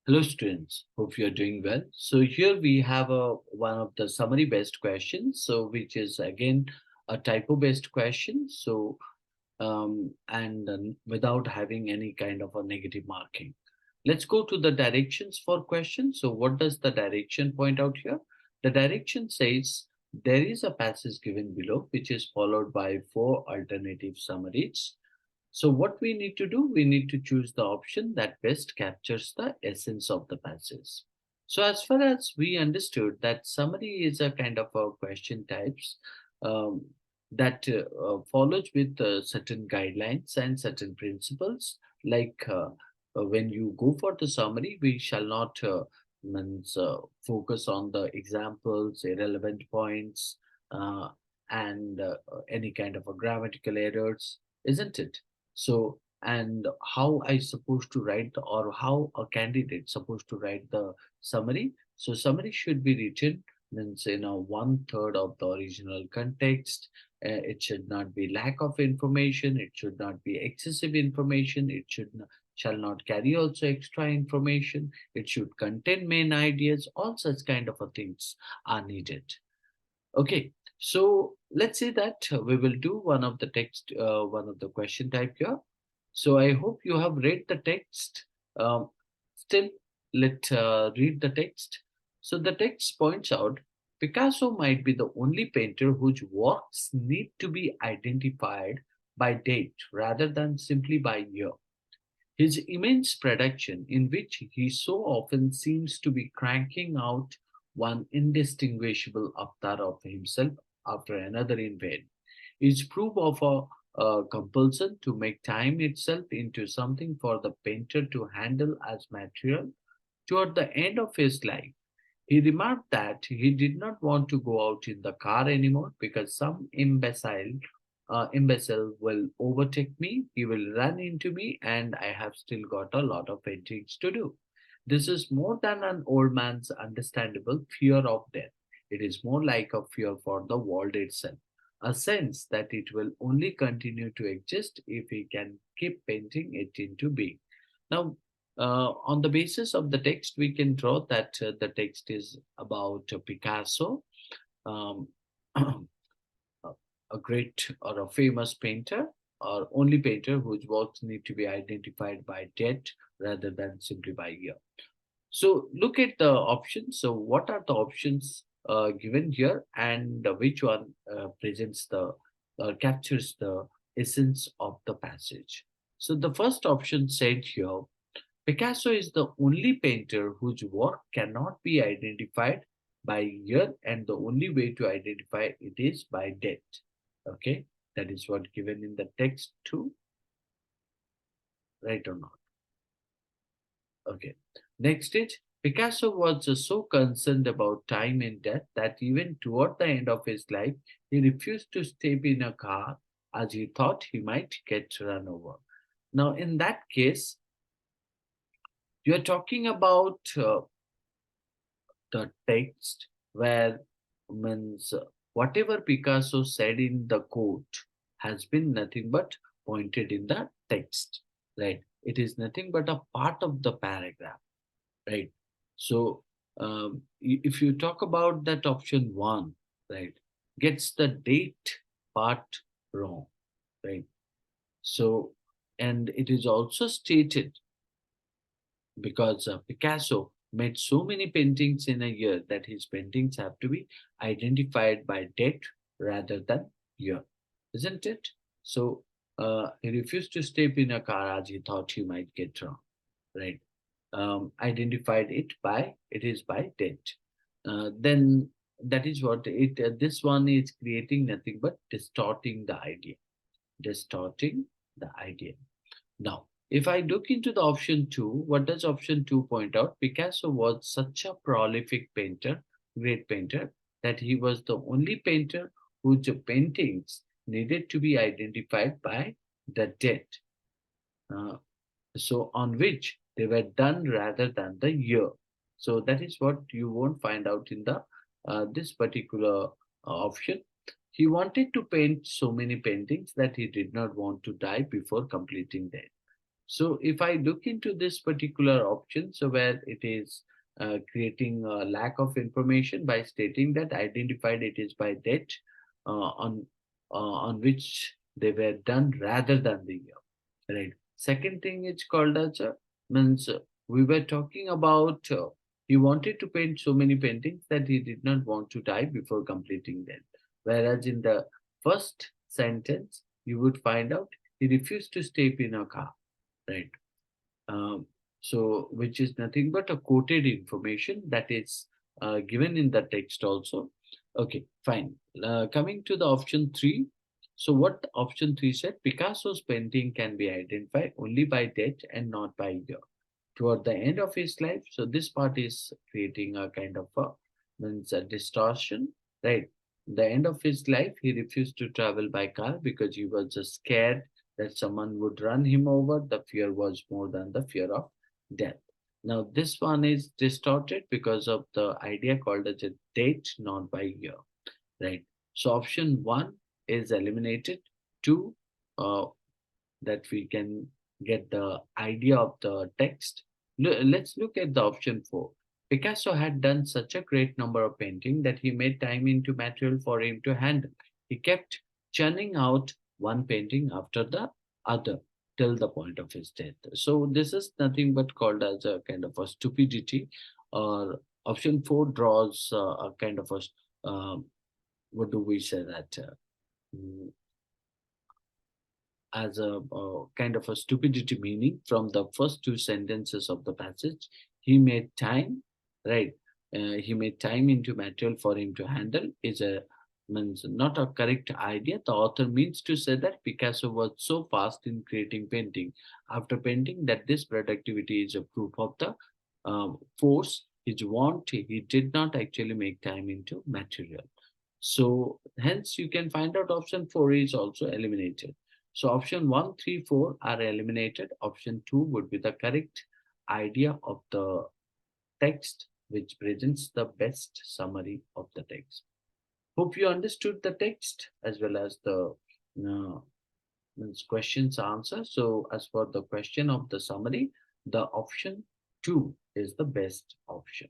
Hello students, hope you are doing well. So here we have one of the summary based questions, so which is again a typo based question. So and without having any kind of a negative marking. Let's go to the directions for questions. So what does the direction point out here? The direction says there is a passage given below which is followed by four alternative summaries. So what we need to do, we need to choose the option that best captures the essence of the passage. So as far as we understood that summary is a kind of a question types um, that follows with certain guidelines and certain principles. When you go for the summary, we shall not focus on the examples, irrelevant points, uh, and any kind of a grammatical errors, isn't it? So, and how I supposed to write or how a candidate supposed to write the summary. So summary should be written means in a one third of the original context. It should not be lack of information. It should not be excessive information. It shall not carry also extra information. It should contain main ideas. All such kind of a things are needed. Okay, so let's say that we will do one of the question type here. So I hope you have read the text. Um, Still, let read the text. So the text points out Picasso might be the only painter whose works need to be identified by date rather than simply by year. His immense production, in which he so often seems to be cranking out one indistinguishable avatar of himself after another in vain, is proof of a compulsion to make time itself into something for the painter to handle as material toward the end of his life. He remarked that he did not want to go out in the car anymore because some imbecile will overtake me, he will run into me, and I have still got a lot of paintings to do. This is more than an old man's understandable fear of death. It is more like a fear for the world itself, a sense that it will only continue to exist if he can keep painting it into being. Now, on the basis of the text, we can draw that the text is about Picasso, um, a a great or a famous painter, or only painter whose works need to be identified by date rather than simply by year. So look at the options. So what are the options given here, and which one presents the captures the essence of the passage? So the first option said here Picasso is the only painter whose work cannot be identified by year, and the only way to identify it is by date. Okay, that is what given in the text too, right or not? Okay. Next is Picasso was so concerned about time and death that even toward the end of his life, he refused to step in a car as he thought he might get run over. Now, in that case, you are talking about the text where means whatever Picasso said in the quote has been nothing but pointed in the text, right? It is nothing but a part of the paragraph, right? So if you talk about that option one, right, gets the date part wrong, right? So and it is also stated because Picasso made so many paintings in a year that his paintings have to be identified by date rather than year, isn't it? So he refused to step in a car as he thought he might get wrong, right? Identified it by it is by date. Then that is what it. This one is creating nothing but distorting the idea, distorting the idea. Now, if I look into the option two, what does option two point out? Picasso was such a prolific painter, great painter, that he was the only painter whose paintings needed to be identified by the date. Uh, so on which they were done rather than the year. So that is what you won't find out in the this particular option. He wanted to paint so many paintings that he did not want to die before completing them. So if I look into this particular option, so where it is creating a lack of information by stating that identified it is by date on which they were done rather than the year. Right. Second thing is called as means we were talking about he wanted to paint so many paintings that he did not want to die before completing them. Whereas in the first sentence, you would find out he refused to stay in a car. Right. Um, so, which is nothing but a quoted information that is given in the text also. Okay, fine. Coming to the option three. So, what option three said? Picasso's painting can be identified only by date and not by year. Toward the end of his life, so this part is creating a kind of a means a distortion, right? The end of his life, he refused to travel by car because he was just scared that someone would run him over. The fear was more than the fear of death. Now, this one is distorted because of the idea called as a date, not by year, right? So, option one is eliminated. Two, uh, that we can get the idea of the text. Let's look at the option 4. Picasso had done such a great number of painting that he made time into material for him to handle. He kept churning out one painting after the other till the point of his death. So this is nothing but called as a kind of a stupidity, or option 4 draws a kind of a what do we say that mm, as a kind of a stupidity meaning from the first two sentences of the passage. He made time, right? He made time into material for him to handle is a means not a correct idea. The author means to say that Picasso was so fast in creating painting after painting that this productivity is a proof of the force his want. He did not actually make time into material. So hence you can find out option 4 is also eliminated. So option one, 3, 4 are eliminated. Option 2 would be the correct idea of the text, which presents the best summary of the text. Hope you understood the text as well as the uh, means questions answer. So as for the question of the summary, the option 2 is the best option.